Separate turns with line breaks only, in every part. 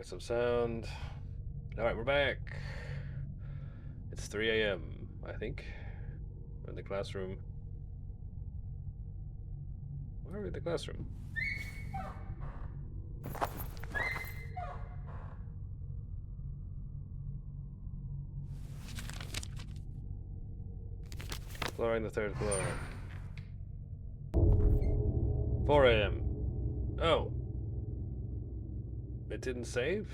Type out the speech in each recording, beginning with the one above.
Get some sound. Alright, we're back. It's 3 a.m., I think. We're in the classroom. Why are we in the classroom? Exploring the third floor. 4 a.m. Oh. It didn't save?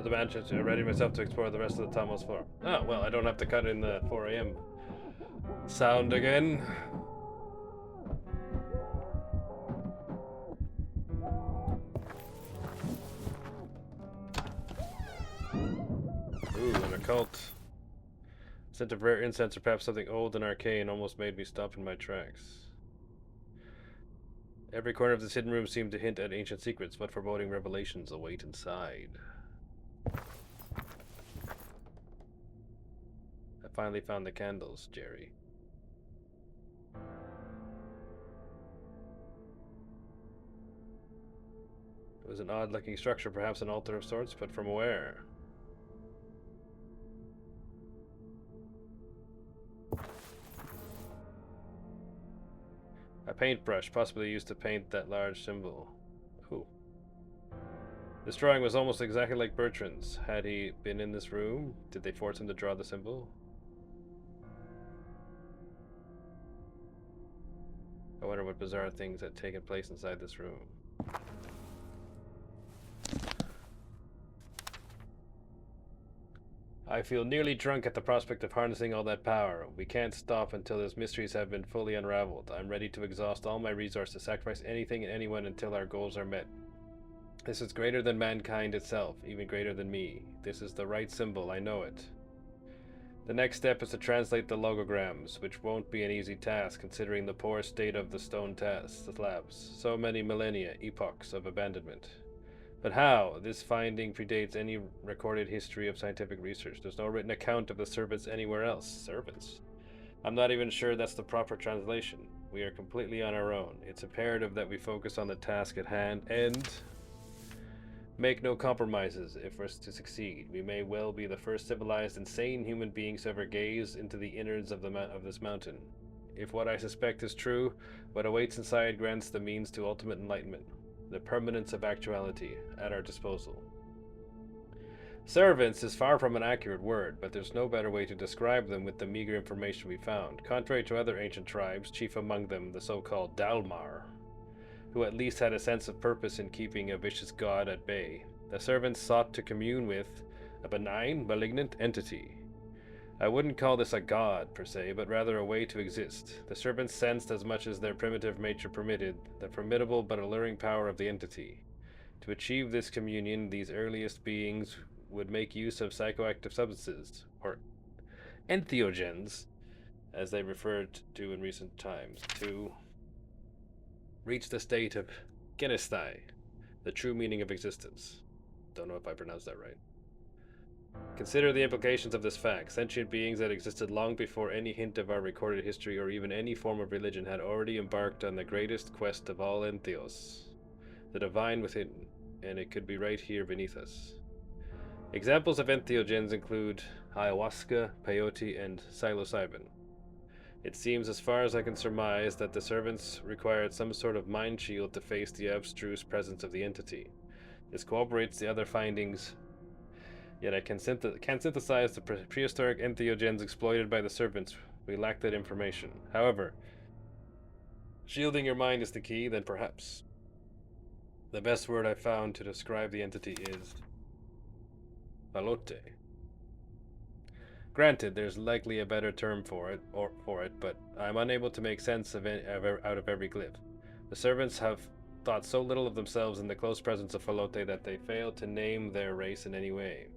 The mansion to ready myself to explore the rest of the topmost floor. Oh, well, I don't have to cut in the 4 a.m. sound again. Ooh, an occult. Scent of rare incense or perhaps something old and arcane almost made me stop in my tracks. Every corner of this hidden room seemed to hint at ancient secrets, but foreboding revelations await inside. I finally found the candles, Jerry. It was an odd-looking structure, perhaps an altar of sorts, but from where? A paintbrush, possibly used to paint that large symbol. Ooh. This drawing was almost exactly like Bertrand's. Had he been in this room? Did they force him to draw the symbol? I wonder what bizarre things had taken place inside this room. I feel nearly drunk at the prospect of harnessing all that power. We can't stop until those mysteries have been fully unraveled. I'm ready to exhaust all my resources, sacrifice anything and anyone until our goals are met. This is greater than mankind itself, even greater than me. This is the right symbol, I know it. The next step is to translate the logograms, which won't be an easy task considering the poor state of the stone slabs. So many millennia, epochs of abandonment. But how? This finding predates any recorded history of scientific research. There's no written account of the servants anywhere else. Servants? I'm not even sure that's the proper translation. We are completely on our own. It's imperative that we focus on the task at hand and make no compromises if we're to succeed. We may well be the first civilized and sane human beings to ever gaze into the innards of this mountain. If what I suspect is true, what awaits inside grants the means to ultimate enlightenment. The permanence of actuality at our disposal. Servants is far from an accurate word, but there's no better way to describe them with the meager information we found. Contrary to other ancient tribes, chief among them the so-called Dalmar, who at least had a sense of purpose in keeping a vicious god at bay, the servants sought to commune with a benign, malignant entity. I wouldn't call this a god, per se, but rather a way to exist. The servants sensed, as much as their primitive nature permitted, the formidable but alluring power of the entity. To achieve this communion, these earliest beings would make use of psychoactive substances, or entheogens, as they referred to in recent times, to reach the state of genestai, the true meaning of existence. Don't know if I pronounced that right. Consider the implications of this fact. Sentient beings that existed long before any hint of our recorded history or even any form of religion had already embarked on the greatest quest of all entheos, the divine within, and it could be right here beneath us. Examples of entheogens include ayahuasca, peyote, and psilocybin. It seems, as far as I can surmise, that the servants required some sort of mind shield to face the abstruse presence of the entity. This corroborates the other findings, yet I can't synthesize the prehistoric entheogens exploited by the servants. We lack that information. However, shielding your mind is the key, then perhaps. The best word I found to describe the entity is balote. Granted, there's likely a better term for it, but I'm unable to make sense out of every glyph. The servants have thought so little of themselves in the close presence of Falote that they fail to name their race in any way.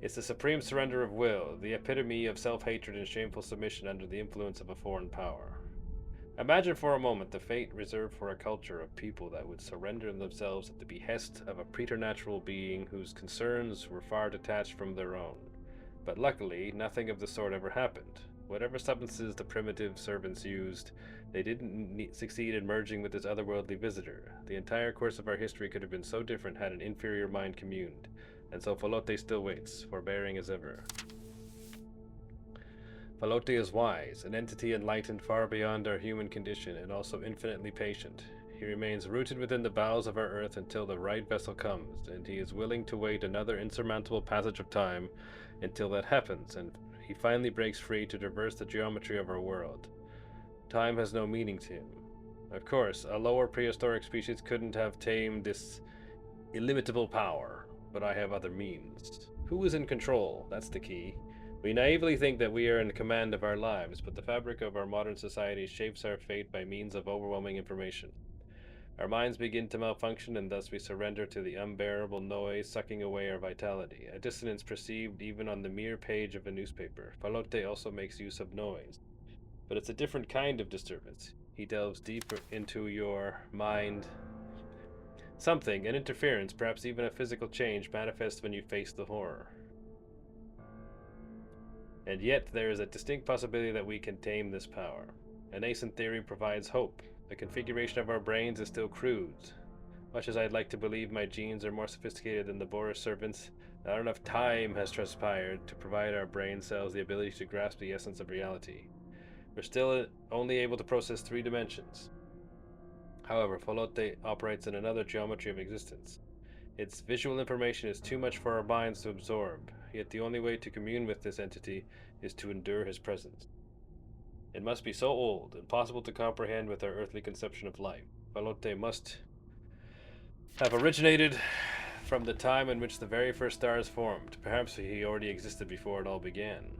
It's the supreme surrender of will, the epitome of self-hatred and shameful submission under the influence of a foreign power. Imagine for a moment the fate reserved for a culture of people that would surrender themselves at the behest of a preternatural being whose concerns were far detached from their own. But luckily, nothing of the sort ever happened. Whatever substances the primitive servants used, They didn't succeed in merging with this otherworldly visitor. The entire course of our history could have been so different had an inferior mind communed. And so Falote still waits, forbearing as ever. Falote is wise, an entity enlightened far beyond our human condition, and also infinitely patient. He remains rooted within the bowels of our earth until the right vessel comes, and he is willing to wait another insurmountable passage of time until that happens, and he finally breaks free to traverse the geometry of our world. Time has no meaning to him. Of course, a lower prehistoric species couldn't have tamed this illimitable power, but I have other means. Who is in control? That's the key. We naively think that we are in command of our lives, but the fabric of our modern society shapes our fate by means of overwhelming information. Our minds begin to malfunction, and thus we surrender to the unbearable noise sucking away our vitality, a dissonance perceived even on the mere page of a newspaper. Falote also makes use of noise, but it's a different kind of disturbance. He delves deeper into your mind. Something, an interference, perhaps even a physical change, manifests when you face the horror. And yet, there is a distinct possibility that we can tame this power. A nascent theory provides hope. The configuration of our brains is still crude. Much as I'd like to believe my genes are more sophisticated than the Boris servants, not enough time has transpired to provide our brain cells the ability to grasp the essence of reality. We're still only able to process 3 dimensions. However, Falote operates in another geometry of existence. Its visual information is too much for our minds to absorb, yet the only way to commune with this entity is to endure his presence. It must be so old, impossible to comprehend with our earthly conception of life. Falote must have originated from the time in which the very first stars formed. Perhaps he already existed before it all began.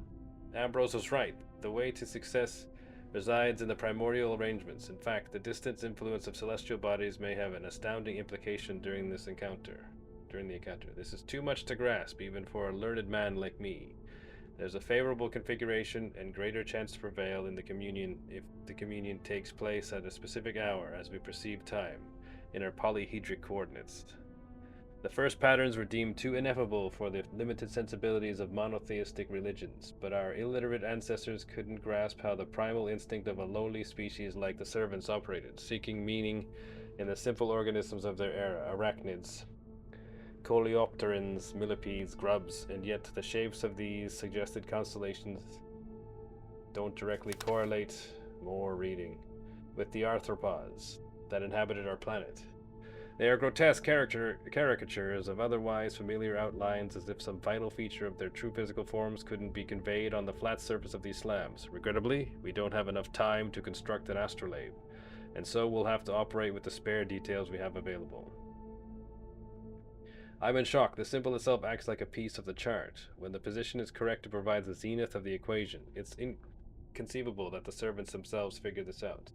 Ambrose was right. The way to success resides in the primordial arrangements. In fact, the distant influence of celestial bodies may have an astounding implication during the encounter. This is too much to grasp, even for a learned man like me. There's a favorable configuration and greater chance to prevail in the communion if the communion takes place at a specific hour as we perceive time in our polyhedric coordinates. The first patterns were deemed too ineffable for the limited sensibilities of monotheistic religions, but our illiterate ancestors couldn't grasp how the primal instinct of a lowly species like the servants operated, seeking meaning in the simple organisms of their era, arachnids, coleopterans, millipedes, grubs, and yet the shapes of these suggested constellations don't directly correlate, more reading, with the arthropods that inhabited our planet. They are grotesque caricatures of otherwise familiar outlines, as if some vital feature of their true physical forms couldn't be conveyed on the flat surface of these slabs. Regrettably, we don't have enough time to construct an astrolabe, and so we'll have to operate with the spare details we have available. I'm in shock. The symbol itself acts like a piece of the chart. When the position is correct, it provides the zenith of the equation. It's inconceivable that the servants themselves figured this out.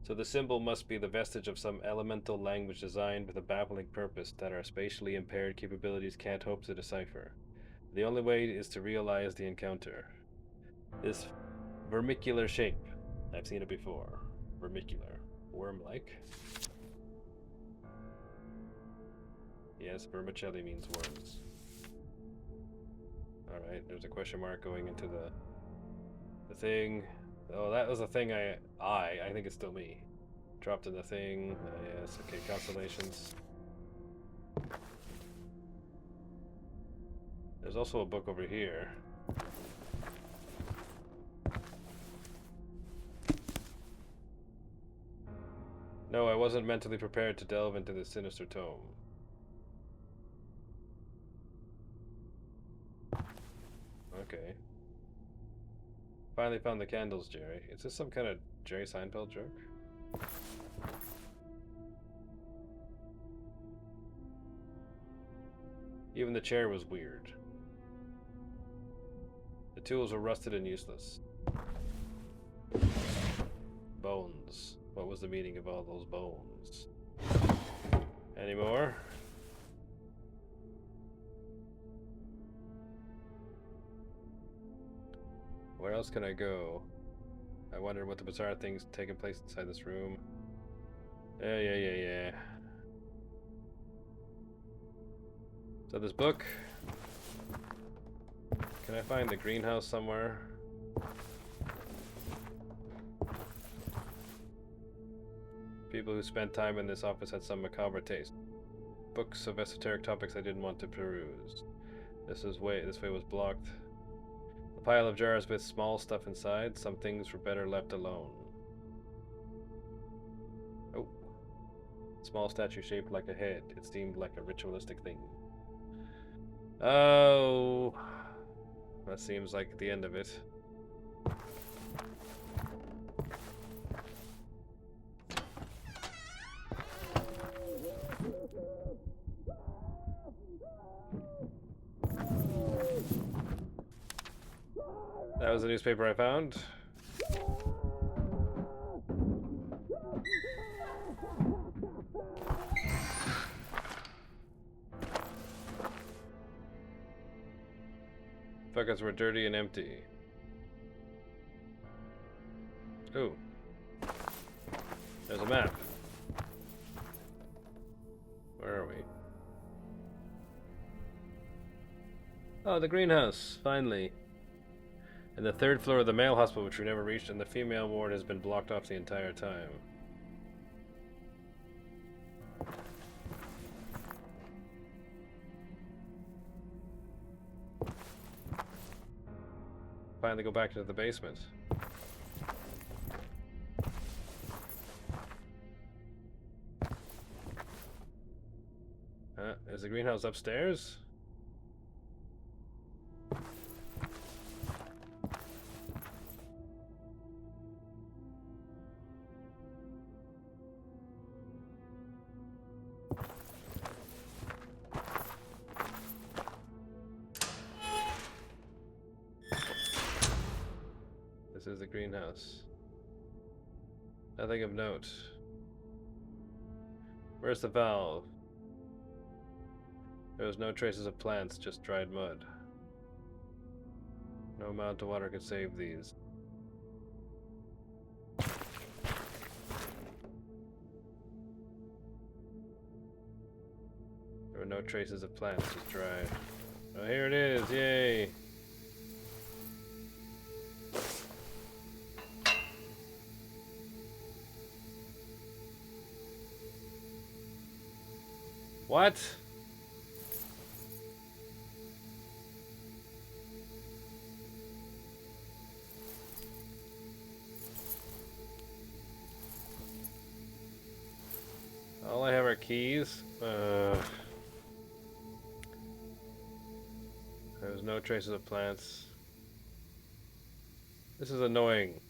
So the symbol must be the vestige of some elemental language designed with a baffling purpose that our spatially impaired capabilities can't hope to decipher. The only way is to realize the encounter. This vermicular shape. I've seen it before. Vermicular. Worm-like. Yes, vermicelli means worms. Alright, there's a question mark going into the thing. Oh, that was a thing I think it's still me. Dropped in the thing. Yes, okay, constellations. There's also a book over here. No, I wasn't mentally prepared to delve into this sinister tome. Okay. Finally found the candles, Jerry. Is this some kind of Jerry Seinfeld joke? Even the chair was weird. The tools were rusted and useless. Bones. What was the meaning of all those bones? Any more? Where else can I go? I wonder what the bizarre things taking place inside this room. Yeah. So this book. Can I find the greenhouse somewhere? People who spent time in this office had some macabre taste. Books of esoteric topics I didn't want to peruse. This way was blocked. A pile of jars with small stuff inside. Some things were better left alone. Oh. Small statue shaped like a head. It seemed like a ritualistic thing. Oh. That seems like the end of it. That was the newspaper I found. Buckets were dirty and empty. Ooh. There's a map. Where are we? Oh, the greenhouse, finally. And the third floor of the male hospital, which we never reached, and the female ward has been blocked off the entire time. Finally go back to the basement. Is the greenhouse upstairs? This is the greenhouse. Nothing of note. Where's the valve? There was no traces of plants, just dried mud. No amount of water could save these. There were no traces of plants, just dried. Oh, here it is, yay! What? All I have are keys. There's no traces of plants. This is annoying.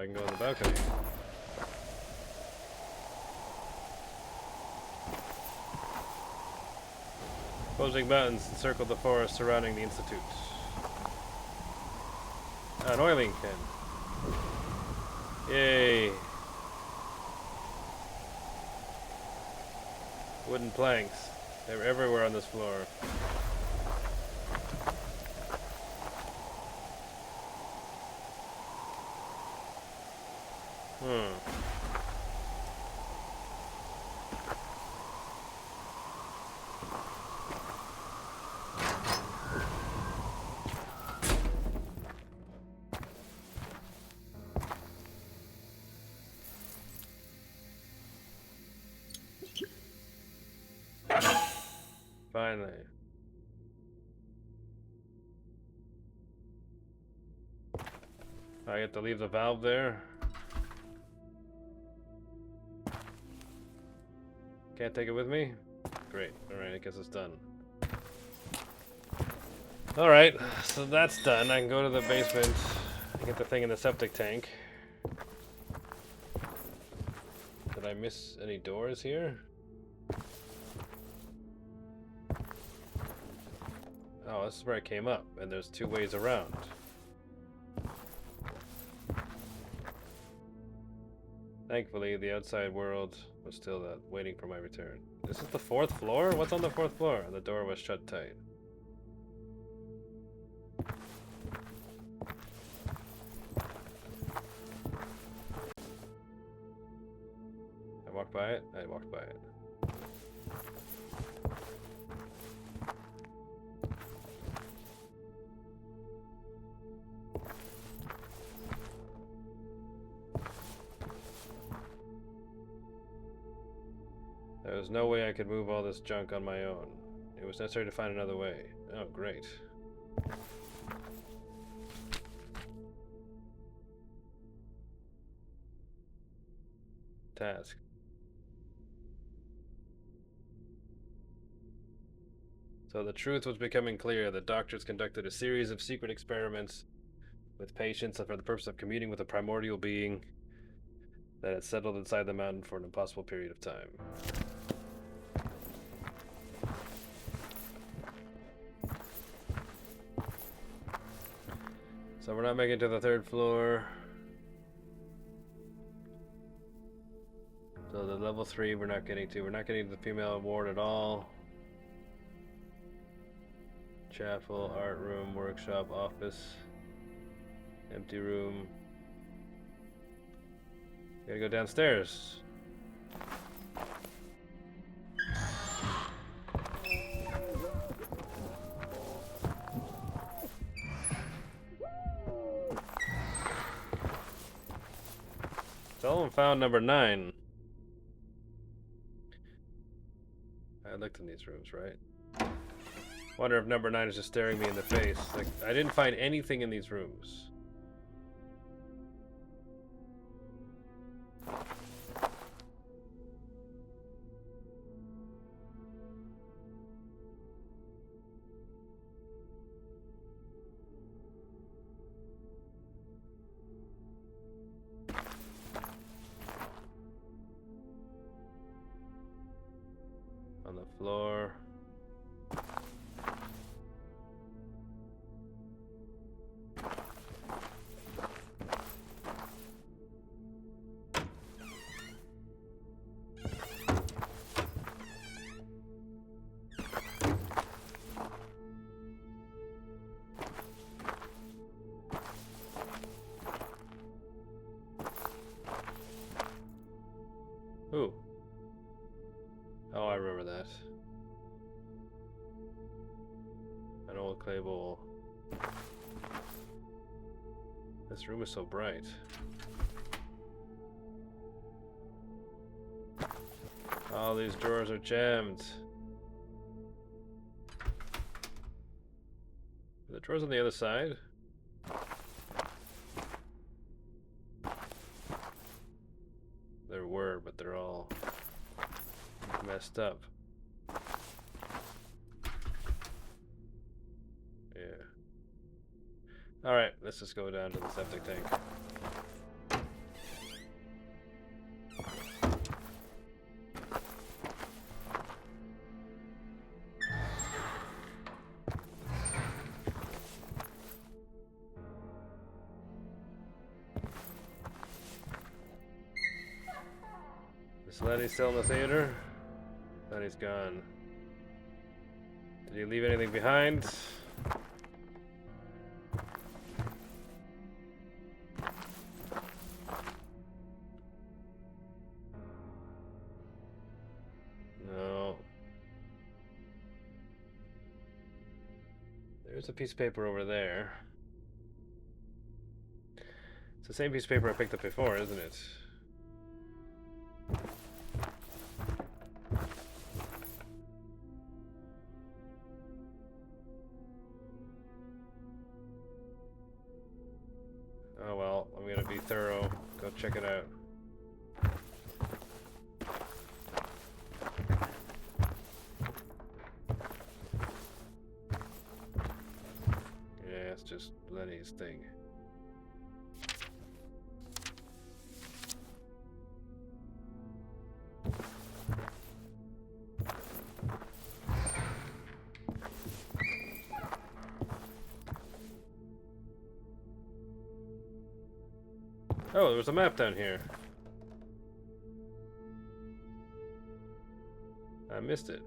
I can go on the balcony. Opposing mountains encircle the forest surrounding the institute. An oiling can. Yay. Wooden planks. They were everywhere on this floor. Finally. I get to leave the valve there. Can't take it with me? Great. Alright, I guess it's done. Alright, so that's done. I can go to the basement and get the thing in the septic tank. Did I miss any doors here? Oh, this is where I came up, and there's two ways around. Thankfully, the outside world was still waiting for my return. This is the fourth floor? What's on the fourth floor? The door was shut tight. I walked by it? I walked by it. There was no way I could move all this junk on my own. It was necessary to find another way. Oh, great. Task. So the truth was becoming clear. The doctors conducted a series of secret experiments with patients for the purpose of communing with a primordial being that had settled inside the mountain for an impossible period of time. So we're not making it to the 3rd floor. So the level 3 we're not getting to. We're not getting to the female ward at all. Chapel, art room, workshop, office, empty room. Gotta go downstairs. Someone found number 9. I looked in these rooms, right? Wonder if number 9 is just staring me in the face. Like, I didn't find anything in these rooms. On the floor. Ooh. Oh, I remember that. An old clay bowl. This room is so bright. All these drawers are jammed. Are the drawers on the other side? There were, but they're all messed up. Yeah. Alright, let's just go down to the septic tank. Is Lenny still in the theater? Lenny's gone. Did he leave anything behind? No. There's a piece of paper over there. It's the same piece of paper I picked up before, isn't it? Oh well, I'm gonna be thorough. Go check it out. Yeah, it's just Lenny's thing. Oh, there was a map down here. I missed it.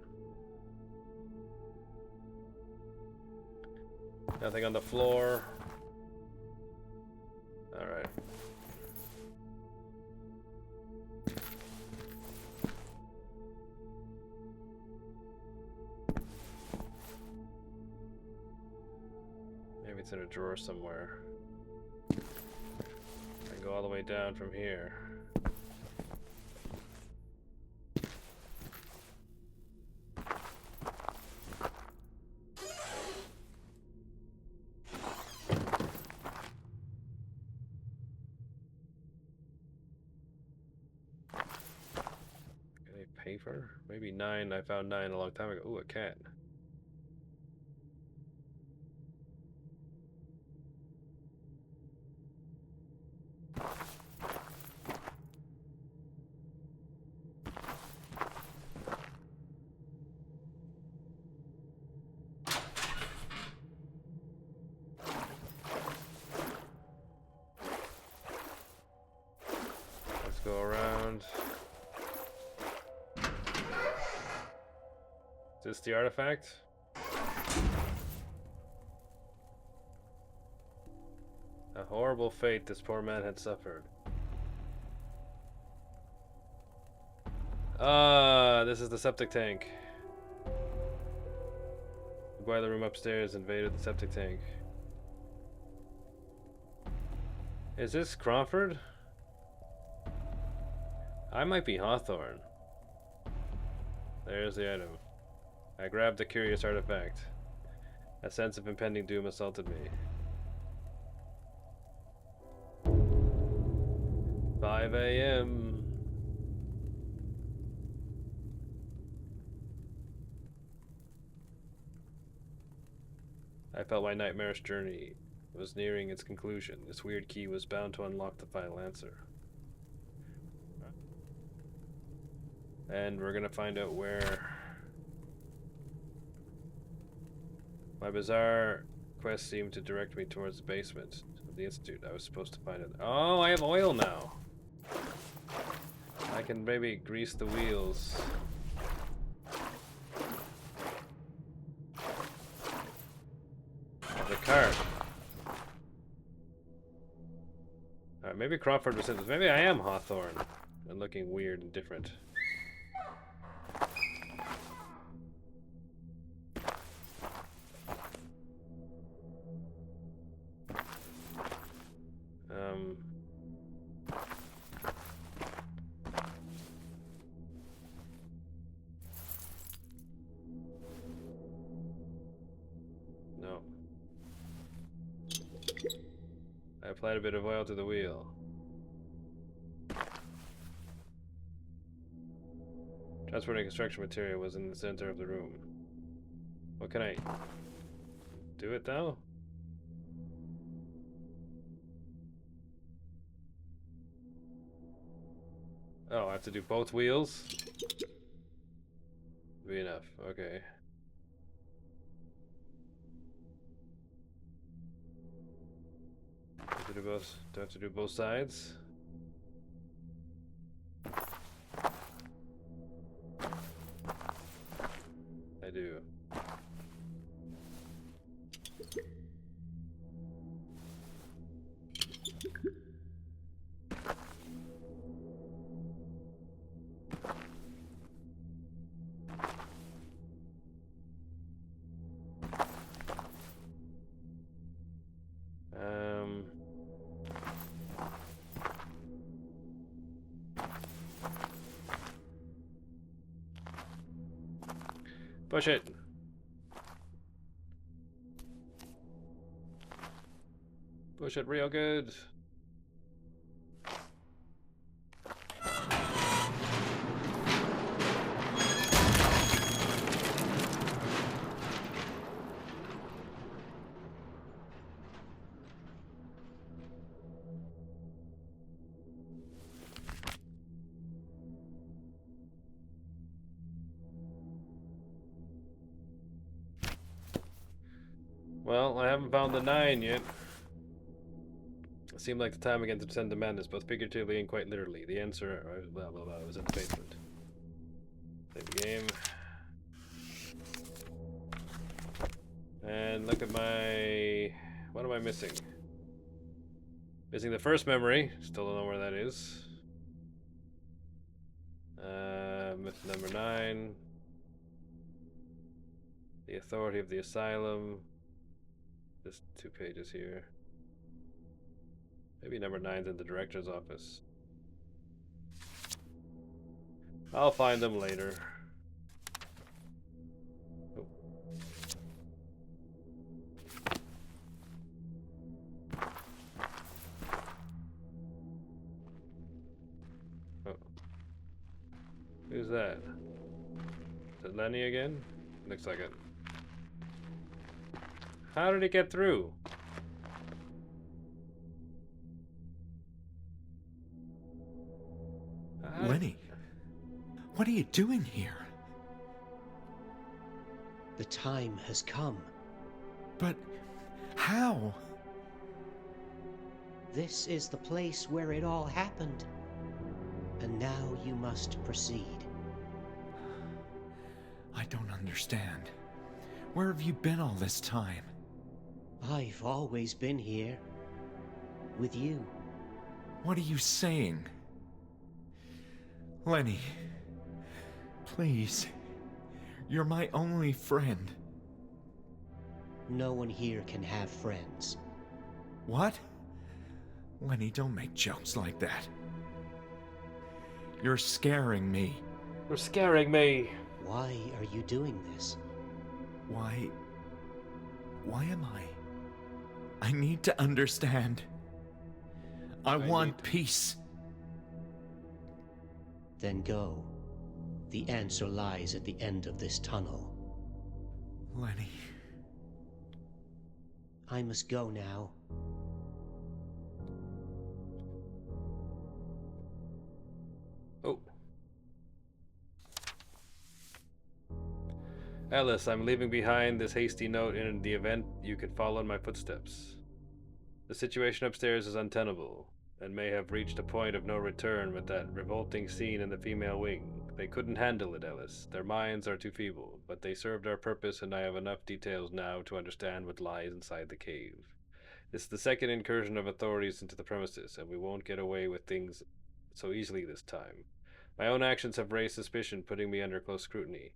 Nothing on the floor. Alright. Maybe it's in a drawer somewhere. I can go all the way down from here. Paper? Maybe 9. I found 9 a long time ago. Ooh, a cat. Let's go around. Is this the artifact? A horrible fate this poor man had suffered. Ah, this is the septic tank. The boiler room upstairs invaded the septic tank. Is this Crawford? I might be Hawthorne. There's the item. I grabbed the curious artifact. A sense of impending doom assaulted me. 5 a.m. I felt my nightmarish journey was nearing its conclusion. This weird key was bound to unlock the final answer. And we're gonna find out where my bizarre quest seemed to direct me towards the basement of the institute. I was supposed to find it. Oh, I have oil now. I can maybe grease the wheels. Of the cart. Alright, maybe Crawford was in this. Maybe I am Hawthorne and looking weird and different. No. I applied a bit of oil to the wheel. Transporting construction material was in the center of the room. What can I do it now? Oh, I have to do both wheels? Be enough, okay. Do I have to do both? Do I have to do both sides? I do. Push it. Push it real good. Well, I haven't found the 9 yet. It seemed like the time again to descend to madness, both figuratively and quite literally. The answer, blah blah blah, was in the basement. Play the game. And look at my... What am I missing? Missing the first memory. Still don't know where that is. Myth number 9. The authority of the asylum. Just 2 pages here. Maybe number 9's in the director's office. I'll find them later. Oh. Oh. Who's that? Is it Lenny again? Looks like it. How did he get through?
Lenny, what are you doing here?
The time has come.
But how?
This is the place where it all happened. And now you must proceed.
I don't understand. Where have you been all this time?
I've always been here. With you.
What are you saying? Lenny, please. You're my only friend.
No one here can have friends.
What? Lenny, don't make jokes like that. You're scaring me.
You're scaring me.
Why are you doing this?
Why am I? I need to understand. I want peace.
Then go. The answer lies at the end of this tunnel.
Lenny.
I must go now.
Oh. Alice, I'm leaving behind this hasty note in the event you could follow in my footsteps. The situation upstairs is untenable, and may have reached a point of no return with that revolting scene in the female wing. They couldn't handle it, Ellis. Their minds are too feeble, but they served our purpose, and I have enough details now to understand what lies inside the cave. This is the second incursion of authorities into the premises, and we won't get away with things so easily this time. My own actions have raised suspicion, putting me under close scrutiny.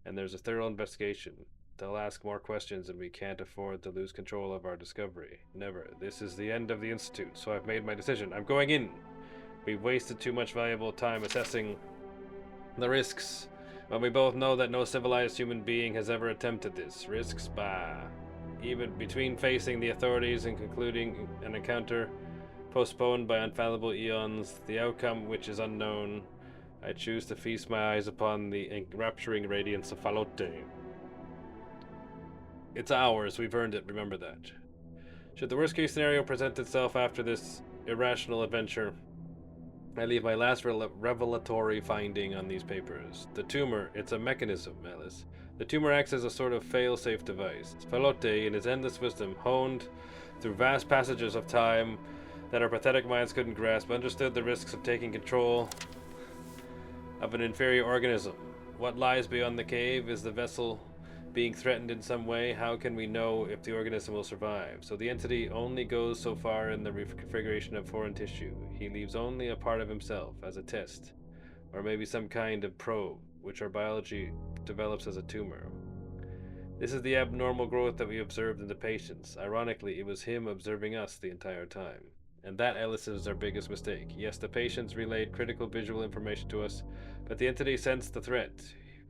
And there's a thorough investigation. They'll ask more questions, and we can't afford to lose control of our discovery. Never. This is the end of the Institute, so I've made my decision. I'm going in. We've wasted too much valuable time assessing the risks, when we both know that no civilized human being has ever attempted this. Risks, bah. Even between facing the authorities and concluding an encounter postponed by unfathomable eons, the outcome which is unknown, I choose to feast my eyes upon the enrapturing radiance of Falote. It's ours, we've earned it, remember that. Should the worst case scenario present itself after this irrational adventure, I leave my last revelatory finding on these papers. The tumor, it's a mechanism, Alice. The tumor acts as a sort of fail-safe device. Falote, in his endless wisdom, honed through vast passages of time that our pathetic minds couldn't grasp, understood the risks of taking control of an inferior organism. What lies beyond the cave? Is the vessel being threatened in some way? How can we know if the organism will survive? So the entity only goes so far in the reconfiguration of foreign tissue. He leaves only a part of himself as a test, or maybe some kind of probe, which our biology develops as a tumor. This is the abnormal growth that we observed in the patients. Ironically, it was him observing us the entire time. And that, Ellis, is our biggest mistake. Yes, the patients relayed critical visual information to us, but the entity sensed the threat.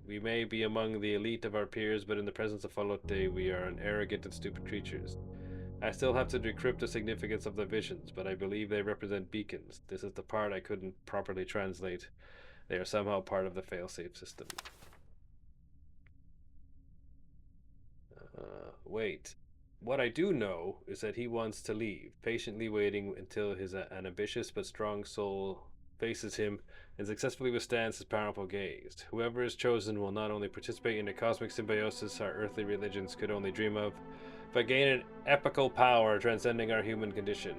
We may be among the elite of our peers, but in the presence of Falote, we are an arrogant and stupid creatures. I still have to decrypt the significance of the visions, but I believe they represent beacons. This is the part I couldn't properly translate. They are somehow part of the failsafe system. Wait. What I do know is that he wants to leave, patiently waiting until an ambitious but strong soul faces him and successfully withstands his powerful gaze. Whoever is chosen will not only participate in a cosmic symbiosis our earthly religions could only dream of, but gain an epical power transcending our human condition.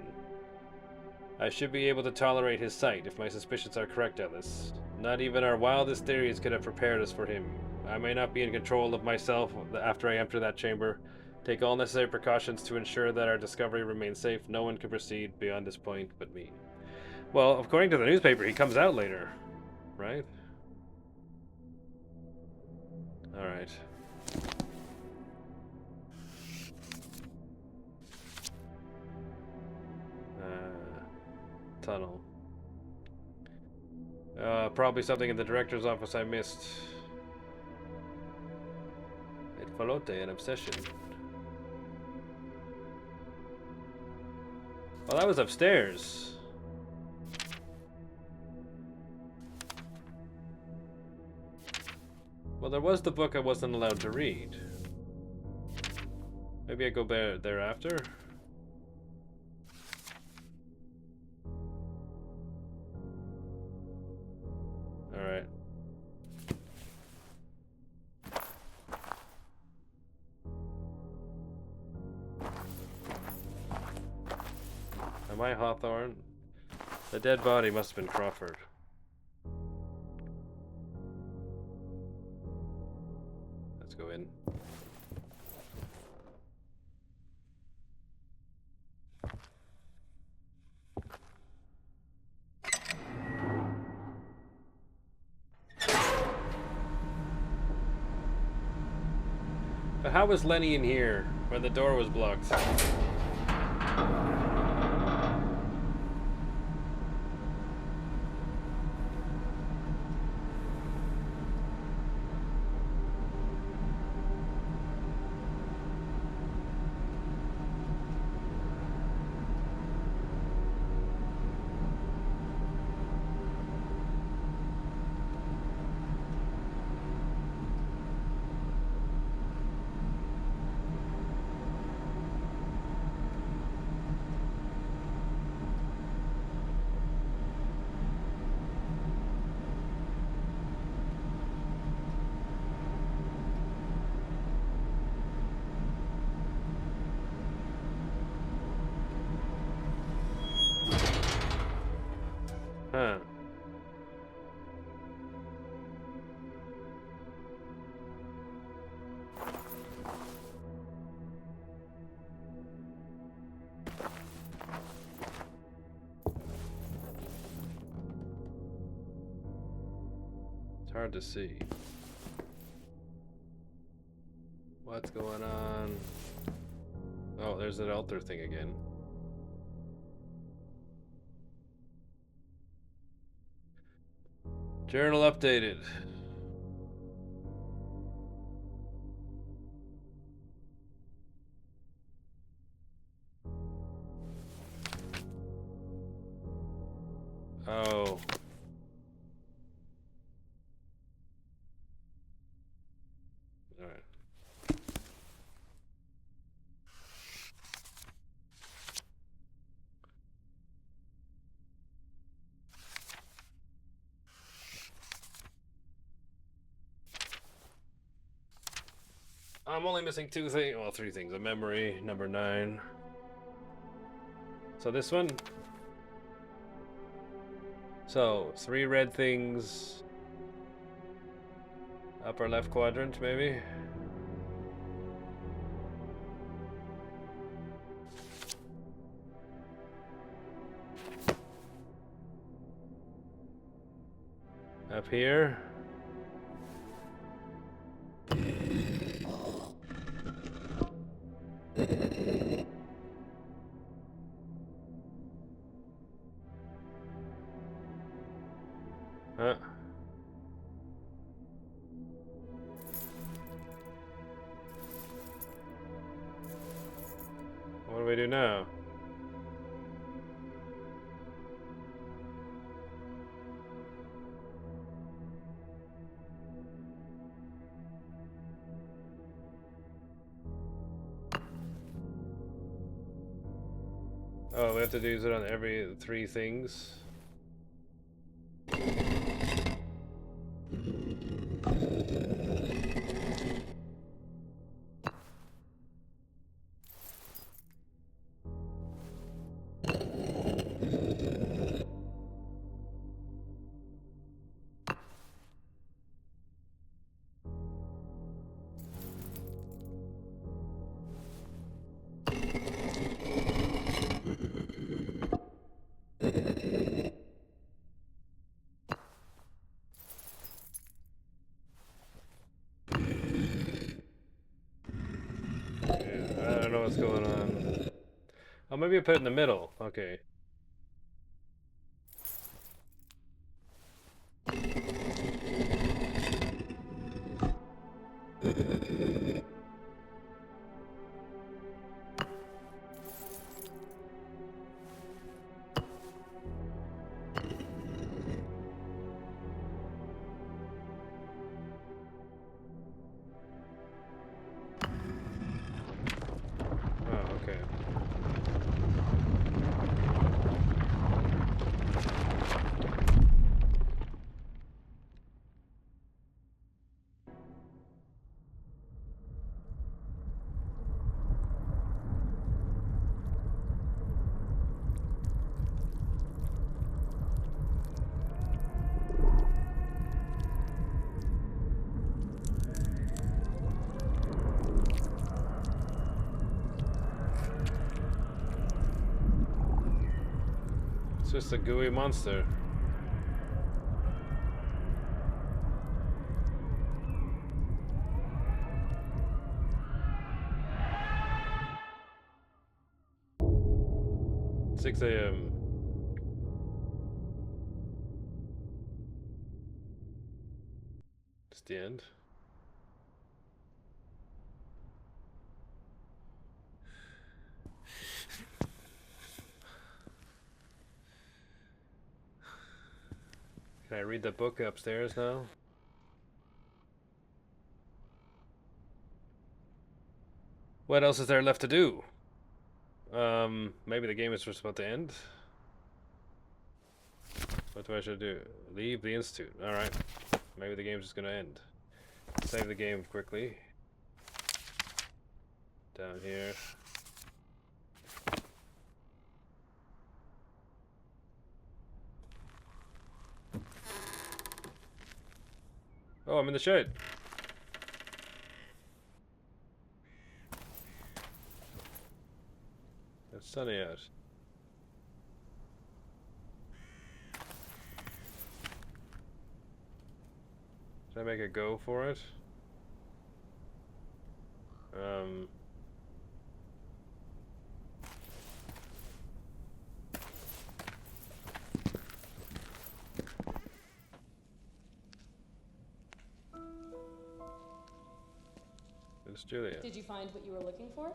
I should be able to tolerate his sight if my suspicions are correct, Ellis. Not even our wildest theories could have prepared us for him. I may not be in control of myself after I enter that chamber. Take all necessary precautions to ensure that our discovery remains safe. No one can proceed beyond this point but me. Well, according to the newspaper, he comes out later, right? Alright. tunnel. Probably something in the director's office I missed. Et falote, an obsession. Well, that was upstairs. Well, there was the book I wasn't allowed to read. Maybe I go thereafter? Alright. Am I Hawthorne? The dead body must have been Crawford. Let's go in. But how was Lenny in here when the door was blocked? Huh. It's hard to see. What's going on? Oh, there's that altar thing again. Journal updated. Oh. Alright. I'm only missing two things. Well, three things. A memory, number 9. So this one. So, 3 red things. Upper left quadrant, maybe? Up here. Huh. What do we do now? Oh, we have to use it on every 3 things. I don't know what's going on. Oh, maybe I put it in the middle. Okay. Okay. It's just a gooey monster. It's 6 a.m. It's the end. Can I read the book upstairs now? What else is there left to do? Maybe the game is just about to end? What do I should do? Leave the institute. Alright. Maybe the game's just gonna end. Save the game quickly. Down here. Oh, I'm in the shed. It's sunny out. Should I make a go for it? It's Julia.
Did you find what you were looking for?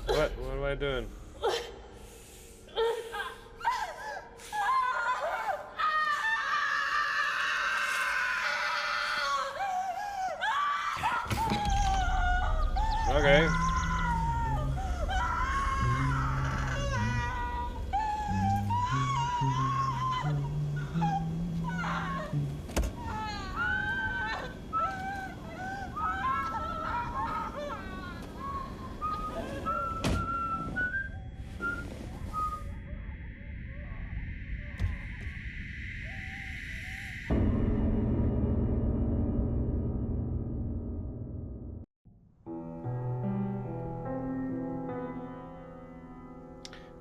What? What am I doing? Okay.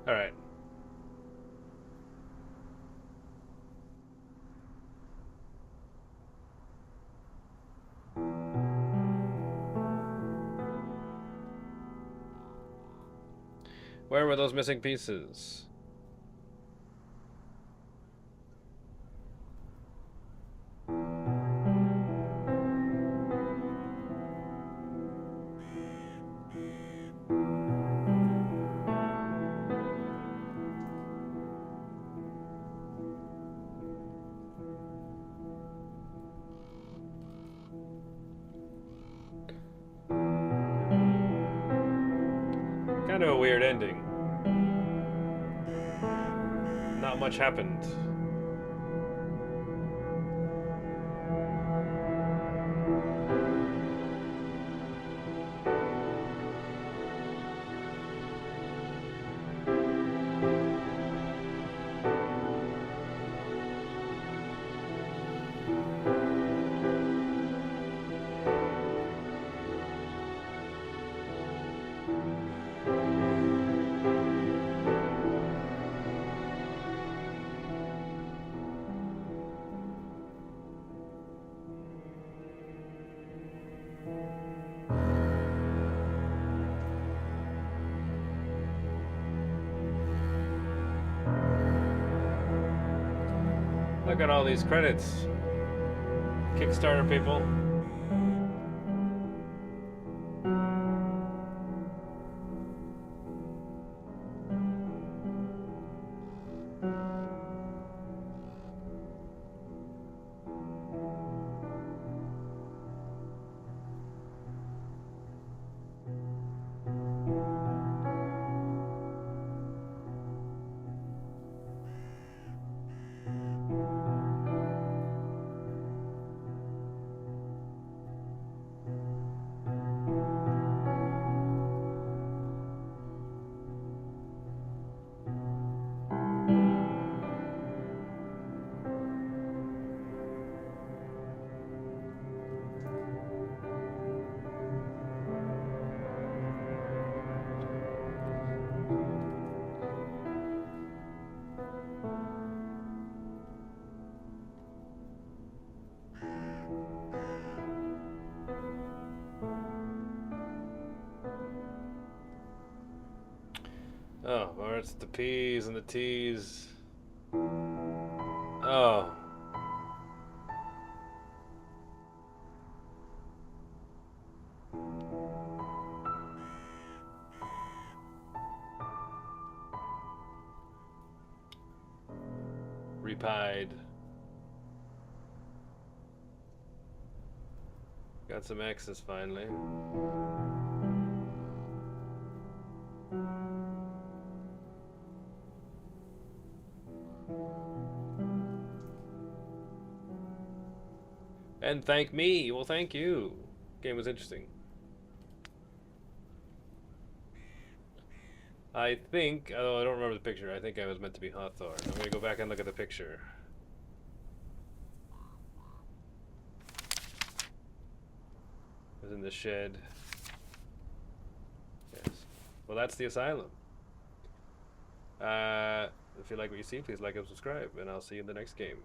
All right. Where were those missing pieces? Kind of a weird ending. Not much happened. Look at all these credits. Kickstarter people. Oh, or it's the P's and the T's. Oh. Repied. Got some X's finally. And thank me. Well, thank you. Game was interesting. I think, oh, I don't remember the picture. I think I was meant to be Hawthorne. I'm gonna go back and look at the picture. It was in the shed. Yes. Well, that's the Asylum. If you like what you see, please like and subscribe, and I'll see you in the next game.